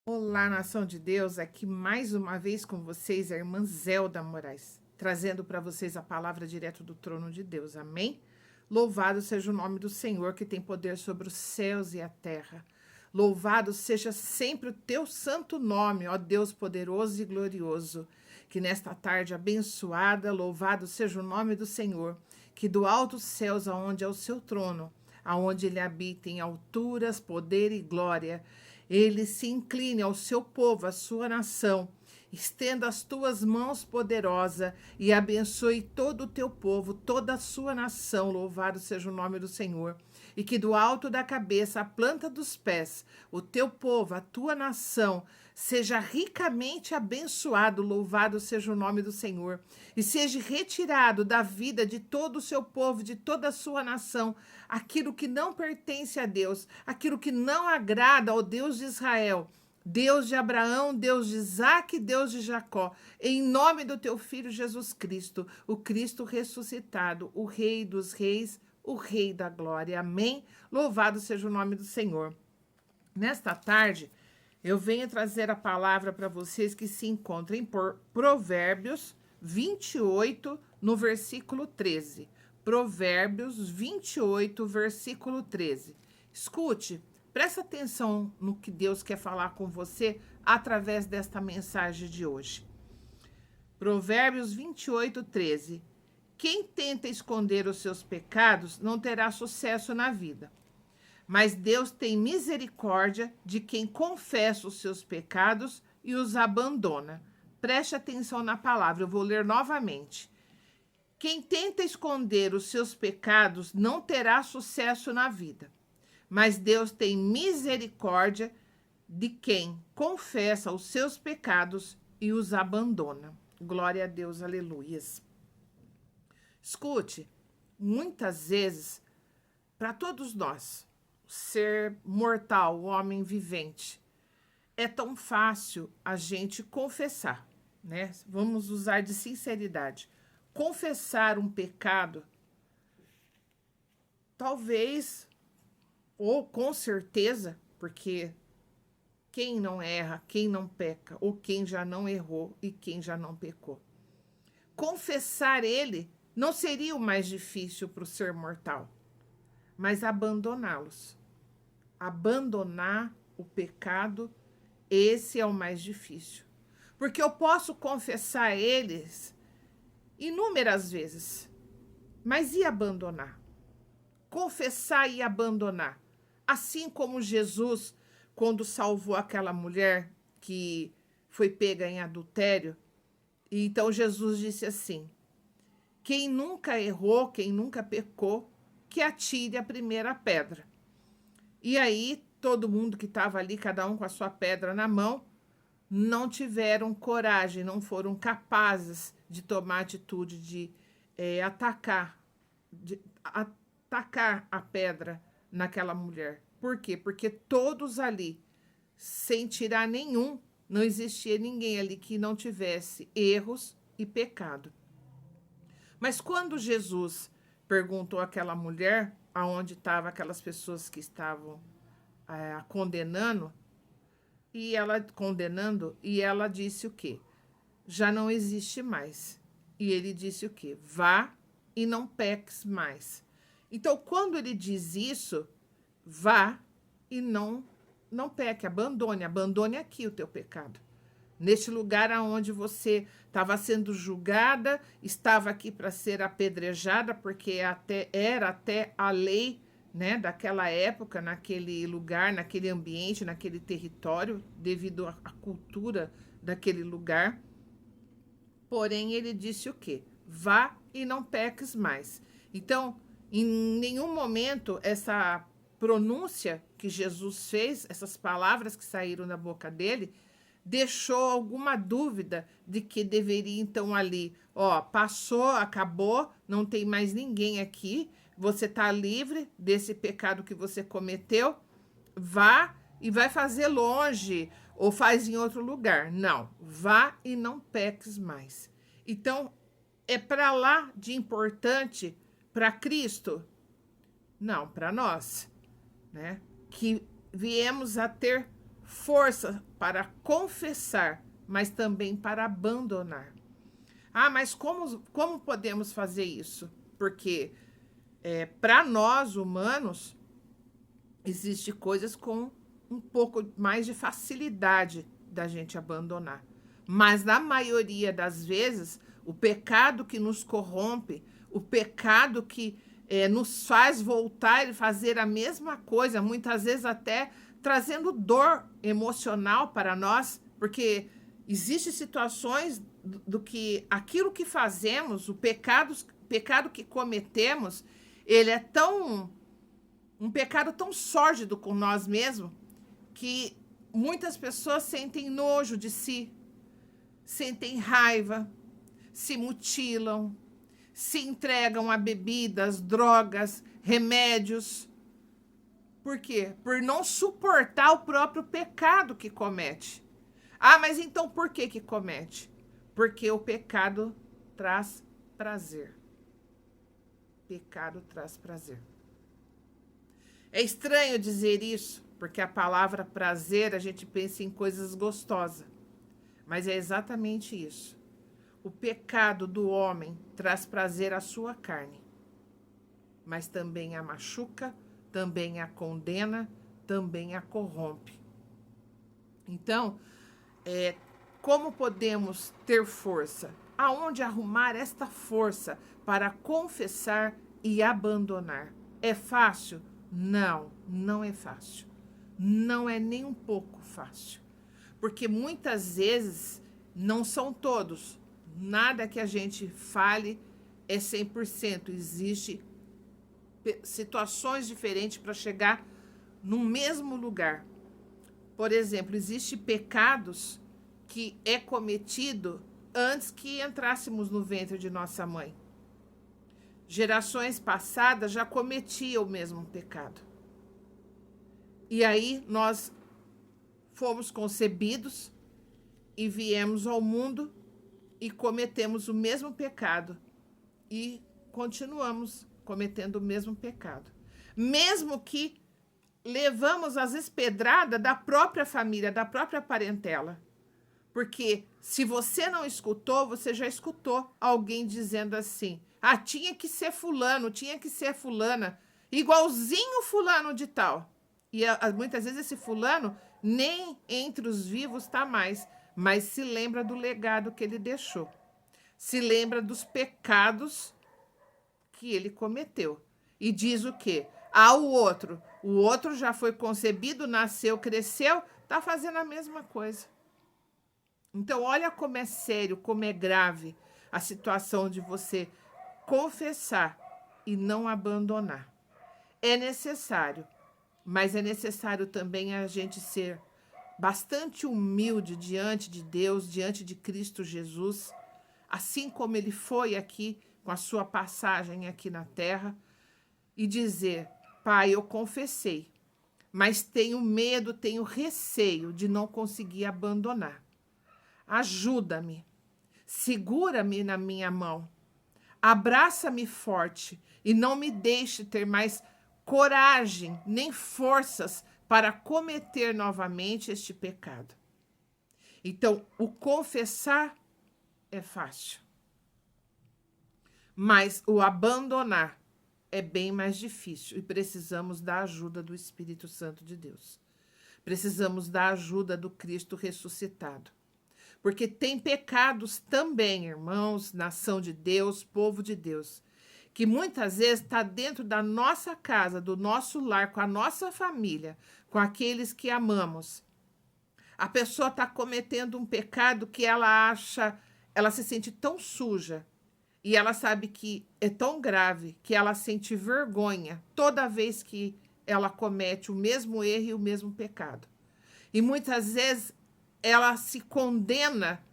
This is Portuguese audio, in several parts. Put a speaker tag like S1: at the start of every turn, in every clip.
S1: Olá, nação de Deus, aqui mais uma vez com vocês, a irmã Zelda Moraes, trazendo para vocês a palavra direto do trono de Deus, amém? Louvado seja o nome do Senhor, que tem poder sobre os céus e a terra. Louvado seja sempre o teu santo nome, ó Deus poderoso e glorioso. Que nesta tarde abençoada, louvado seja o nome do Senhor, que do alto céus, aonde é o seu trono, aonde ele habita em alturas, poder e glória, ele se incline ao seu povo, à sua nação. Estenda as tuas mãos poderosa e abençoe todo o teu povo, toda a sua nação. Louvado seja o nome do Senhor. E que do alto da cabeça à planta dos pés, o teu povo, a tua nação, seja ricamente abençoado. Louvado seja o nome do Senhor. E seja retirado da vida de todo o seu povo, de toda a sua nação, aquilo que não pertence a Deus, aquilo que não agrada ao Deus de Israel. Deus de Abraão, Deus de Isaac, Deus de Jacó, em nome do teu filho Jesus Cristo, o Cristo ressuscitado, o Rei dos Reis, o Rei da Glória. Amém? Louvado seja o nome do Senhor. Nesta tarde, eu venho trazer a palavra para vocês que se encontra em Provérbios 28, no versículo 13. Provérbios 28, versículo 13. Escute. Presta atenção no que Deus quer falar com você através desta mensagem de hoje. Provérbios 28, 13. Quem tenta esconder os seus pecados não terá sucesso na vida, mas Deus tem misericórdia de quem confessa os seus pecados e os abandona. Preste atenção na palavra, eu vou ler novamente. Quem tenta esconder os seus pecados não terá sucesso na vida, mas Deus tem misericórdia de quem confessa os seus pecados e os abandona. Glória a Deus, aleluias. Escute, muitas vezes, para todos nós, o ser mortal, o homem vivente, é tão fácil a gente confessar, né? Vamos usar de sinceridade. Confessar um pecado, talvez, ou com certeza, porque quem não erra, quem não peca, ou quem já não errou e quem já não pecou. Confessar ele não seria o mais difícil para o ser mortal, mas abandoná-los. Abandonar o pecado, esse é o mais difícil. Porque eu posso confessar eles inúmeras vezes, mas e abandonar? Confessar e abandonar. Assim como Jesus, quando salvou aquela mulher que foi pega em adultério, e então Jesus disse assim: quem nunca errou, quem nunca pecou, que atire a primeira pedra. E aí, todo mundo que estava ali, cada um com a sua pedra na mão, não tiveram coragem, não foram capazes de tomar atitude de atacar a pedra naquela mulher. Por quê? Porque todos ali, sem tirar nenhum, não existia ninguém ali que não tivesse erros e pecado. Mas quando Jesus perguntou àquela mulher aonde estavam aquelas pessoas que estavam condenando, e ela disse o quê? Já não existe mais. E ele disse o quê? Vá e não peques mais. Então, quando ele diz isso, vá e não peque, abandone aqui o teu pecado. Neste lugar aonde você estava sendo julgada, estava aqui para ser apedrejada, porque era até a lei, né, daquela época, naquele lugar, naquele ambiente, naquele território, devido à cultura daquele lugar. Porém, ele disse o quê? Vá e não peques mais. Então, em nenhum momento, essa pronúncia que Jesus fez, essas palavras que saíram da boca dele, deixou alguma dúvida de que deveria, então, ali, ó, passou, acabou, não tem mais ninguém aqui, você está livre desse pecado que você cometeu, vá e vai fazer longe ou faz em outro lugar. Não, vá e não peques mais. Então, é para lá de importante para Cristo? Não, para nós, né? Que viemos a ter força para confessar, mas também para abandonar. Ah, mas como podemos fazer isso? Porque para nós humanos, existe coisas com um pouco mais de facilidade da gente abandonar. Mas na maioria das vezes, o pecado que nos corrompe, o pecado que nos faz voltar e fazer a mesma coisa, muitas vezes até trazendo dor emocional para nós, porque existem situações do que aquilo que fazemos, o pecado que cometemos, ele é um pecado tão sórdido com nós mesmos que muitas pessoas sentem nojo de si, sentem raiva, se mutilam, se entregam a bebidas, drogas, remédios. Por quê? Por não suportar o próprio pecado que comete. Ah, mas então por que comete? Porque o pecado traz prazer. Pecado traz prazer. É estranho dizer isso, porque a palavra prazer, a gente pensa em coisas gostosas. Mas é exatamente isso. O pecado do homem traz prazer à sua carne, mas também a machuca, também a condena, também a corrompe. Então, como podemos ter força? Aonde arrumar esta força para confessar e abandonar? É fácil? Não, não é fácil. Não é nem um pouco fácil. Porque muitas vezes, não são todos, nada que a gente fale é 100%. Existem situações diferentes para chegar no mesmo lugar. Por exemplo, existem pecados que é cometido antes que entrássemos no ventre de nossa mãe. Gerações passadas já cometiam o mesmo pecado. E aí nós fomos concebidos e viemos ao mundo e cometemos o mesmo pecado. E continuamos cometendo o mesmo pecado. Mesmo que levamos as espedradas da própria família, da própria parentela. Porque se você não escutou, você já escutou alguém dizendo assim: ah, tinha que ser fulano, tinha que ser fulana, igualzinho fulano de tal. E muitas vezes esse fulano nem entre os vivos está mais, mas se lembra do legado que ele deixou. Se lembra dos pecados que ele cometeu. E diz o quê? Ah, o outro já foi concebido, nasceu, cresceu, está fazendo a mesma coisa. Então, olha como é sério, como é grave a situação de você confessar e não abandonar. É necessário, mas é necessário também a gente ser bastante humilde diante de Deus, diante de Cristo Jesus, assim como ele foi aqui com a sua passagem aqui na terra, e dizer: Pai, eu confessei, mas tenho medo, tenho receio de não conseguir abandonar. Ajuda-me, segura-me na minha mão, abraça-me forte e não me deixe ter mais coragem nem forças para cometer novamente este pecado. Então, o confessar é fácil, mas o abandonar é bem mais difícil e precisamos da ajuda do Espírito Santo de Deus. Precisamos da ajuda do Cristo ressuscitado. Porque tem pecados também, irmãos, nação de Deus, povo de Deus, que muitas vezes está dentro da nossa casa, do nosso lar, com a nossa família, com aqueles que amamos. A pessoa está cometendo um pecado que ela se sente tão suja, e ela sabe que é tão grave que ela sente vergonha toda vez que ela comete o mesmo erro e o mesmo pecado. E muitas vezes ela se condena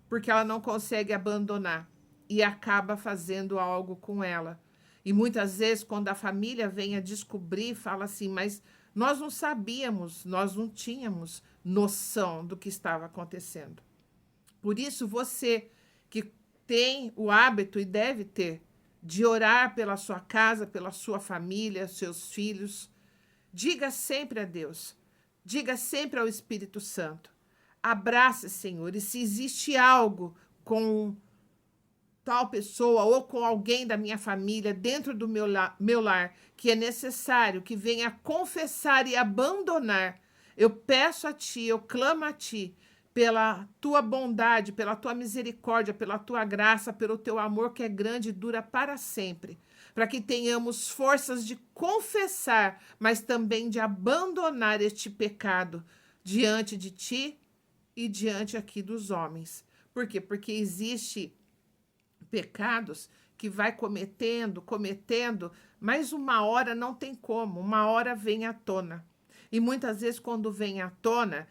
S1: porque ela não consegue abandonar e acaba fazendo algo com ela. E muitas vezes, quando a família vem a descobrir, fala assim: mas nós não sabíamos, nós não tínhamos noção do que estava acontecendo. Por isso, você que tem o hábito e deve ter de orar pela sua casa, pela sua família, seus filhos, diga sempre a Deus: Diga sempre ao Espírito Santo: abraça, Senhor, e se existe algo com tal pessoa ou com alguém da minha família dentro do meu lar que é necessário que venha confessar e abandonar, eu peço a Ti, eu clamo a Ti, pela Tua bondade, pela Tua misericórdia, pela Tua graça, pelo Teu amor que é grande e dura para sempre, para que tenhamos forças de confessar, mas também de abandonar este pecado diante de Ti e diante aqui dos homens. Por quê? Porque existe pecados que vai cometendo, mas uma hora não tem como, uma hora vem à tona. E muitas vezes quando vem à tona,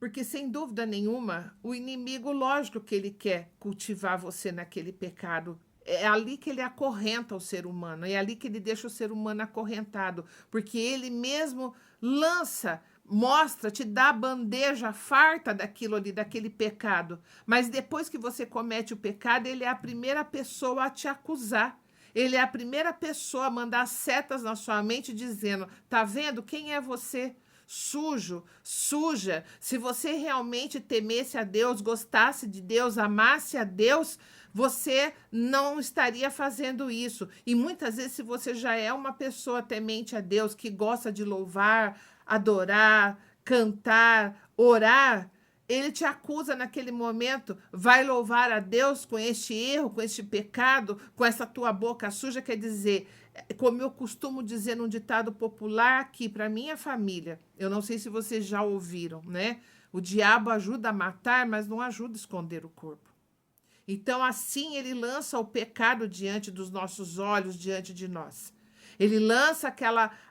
S1: porque sem dúvida nenhuma, o inimigo, lógico que ele quer cultivar você naquele pecado. É ali que ele acorrenta o ser humano, é ali que ele deixa o ser humano acorrentado, porque ele mesmo lança, mostra, te dá a bandeja farta daquilo ali, daquele pecado. Mas depois que você comete o pecado, ele é a primeira pessoa a te acusar. Ele é a primeira pessoa a mandar setas na sua mente dizendo: tá vendo quem é você? Sujo, suja. Se você realmente temesse a Deus, gostasse de Deus, amasse a Deus, você não estaria fazendo isso. E muitas vezes, se você já é uma pessoa temente a Deus, que gosta de louvar, adorar, cantar, orar, ele te acusa naquele momento, vai louvar a Deus com este erro, com este pecado, com essa tua boca suja, quer dizer, como eu costumo dizer num ditado popular aqui para minha família, eu não sei se vocês já ouviram, né? O diabo ajuda a matar, mas não ajuda a esconder o corpo. Então, assim, ele lança o pecado diante dos nossos olhos, diante de nós. Ele lança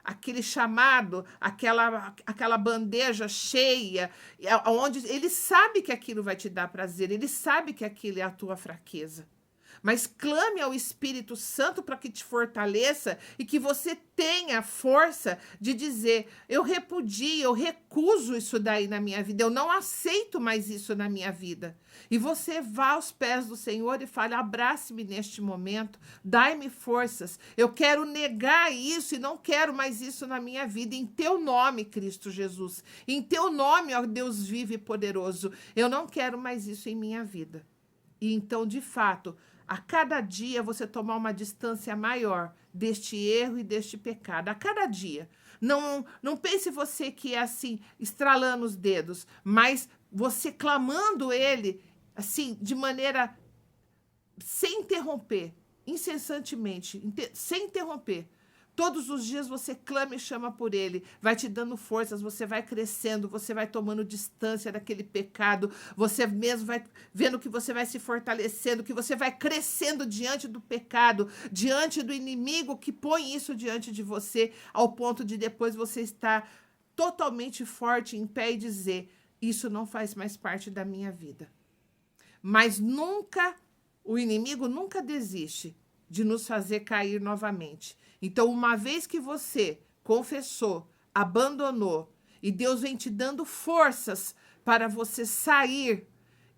S1: aquele chamado, aquela bandeja cheia, onde ele sabe que aquilo vai te dar prazer, ele sabe que aquilo é a tua fraqueza. Mas clame ao Espírito Santo para que te fortaleça e que você tenha força de dizer: eu repudio, eu recuso isso daí na minha vida, eu não aceito mais isso na minha vida. E você vá aos pés do Senhor e fale: abrace-me neste momento, dai-me forças, eu quero negar isso e não quero mais isso na minha vida, em teu nome, Cristo Jesus, em teu nome, ó Deus vivo e poderoso, eu não quero mais isso em minha vida. E então, de fato, a cada dia você tomar uma distância maior deste erro e deste pecado. A cada dia. Não pense você que é assim, estralando os dedos, mas você clamando ele, assim, de maneira sem interromper, incessantemente, sem interromper. Todos os dias você clama e chama por ele, vai te dando forças, você vai crescendo, você vai tomando distância daquele pecado, você mesmo vai vendo que você vai se fortalecendo, que você vai crescendo diante do pecado, diante do inimigo que põe isso diante de você, ao ponto de depois você estar totalmente forte em pé e dizer: isso não faz mais parte da minha vida. Mas nunca, o inimigo nunca desiste de nos fazer cair novamente. Então, uma vez que você confessou, abandonou, e Deus vem te dando forças para você sair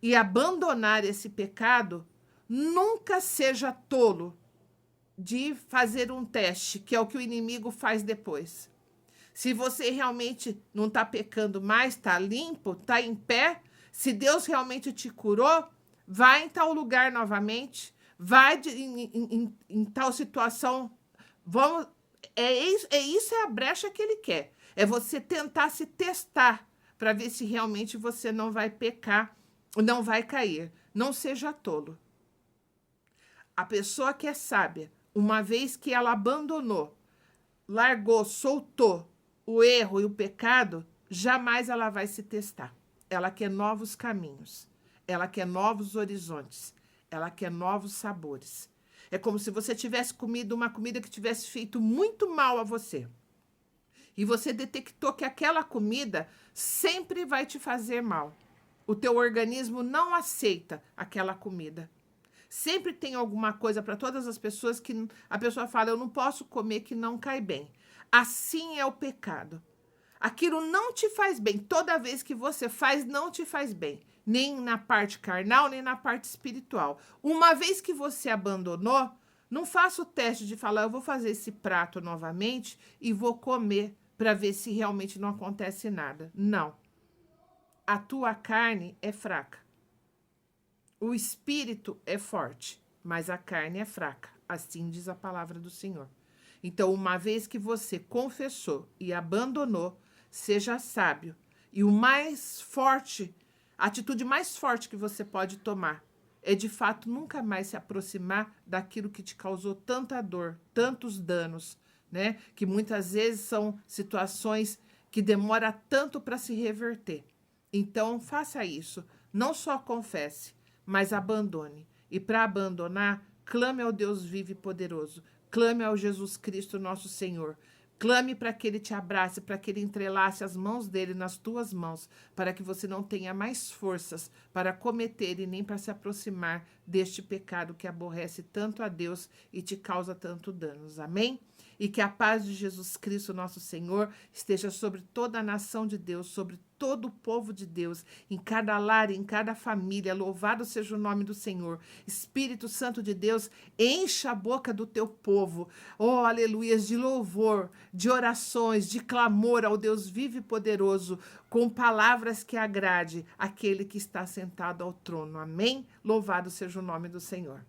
S1: e abandonar esse pecado, nunca seja tolo de fazer um teste, que é o que o inimigo faz depois. Se você realmente não está pecando mais, está limpo, está em pé, se Deus realmente te curou, vai em tal lugar novamente, vai em tal situação. Vamos, isso é a brecha que ele quer. É você tentar se testar para ver se realmente você não vai pecar, não vai cair. Não seja tolo. A pessoa que é sábia, uma vez que ela abandonou, largou, soltou o erro e o pecado, jamais ela vai se testar. Ela quer novos caminhos, ela quer novos horizontes, ela quer novos sabores. É como se você tivesse comido uma comida que tivesse feito muito mal a você. E você detectou que aquela comida sempre vai te fazer mal. O teu organismo não aceita aquela comida. Sempre tem alguma coisa para todas as pessoas que a pessoa fala: eu não posso comer, que não cai bem. Assim é o pecado. Aquilo não te faz bem. Toda vez que você faz, não te faz bem. Nem na parte carnal, nem na parte espiritual. Uma vez que você abandonou, não faça o teste de falar: eu vou fazer esse prato novamente e vou comer para ver se realmente não acontece nada. Não. A tua carne é fraca. O espírito é forte, mas a carne é fraca. Assim diz a palavra do Senhor. Então, uma vez que você confessou e abandonou, seja sábio. E o mais forte, a atitude mais forte que você pode tomar é, de fato, nunca mais se aproximar daquilo que te causou tanta dor, tantos danos, né? Que muitas vezes são situações que demora tanto para se reverter. Então, faça isso. Não só confesse, mas abandone. E para abandonar, clame ao Deus vivo e poderoso. Clame ao Jesus Cristo, nosso Senhor. Clame para que Ele te abrace, para que Ele entrelace as mãos dele nas tuas mãos, para que você não tenha mais forças para cometer e nem para se aproximar deste pecado que aborrece tanto a Deus e te causa tanto danos. Amém? E que a paz de Jesus Cristo, nosso Senhor, esteja sobre toda a nação de Deus, sobre todo o povo de Deus, em cada lar, em cada família. Louvado seja o nome do Senhor. Espírito Santo de Deus, encha a boca do teu povo, oh, aleluias, de louvor, de orações, de clamor ao Deus vivo e poderoso, com palavras que agrade aquele que está sentado ao trono. Amém? Louvado seja o nome do Senhor.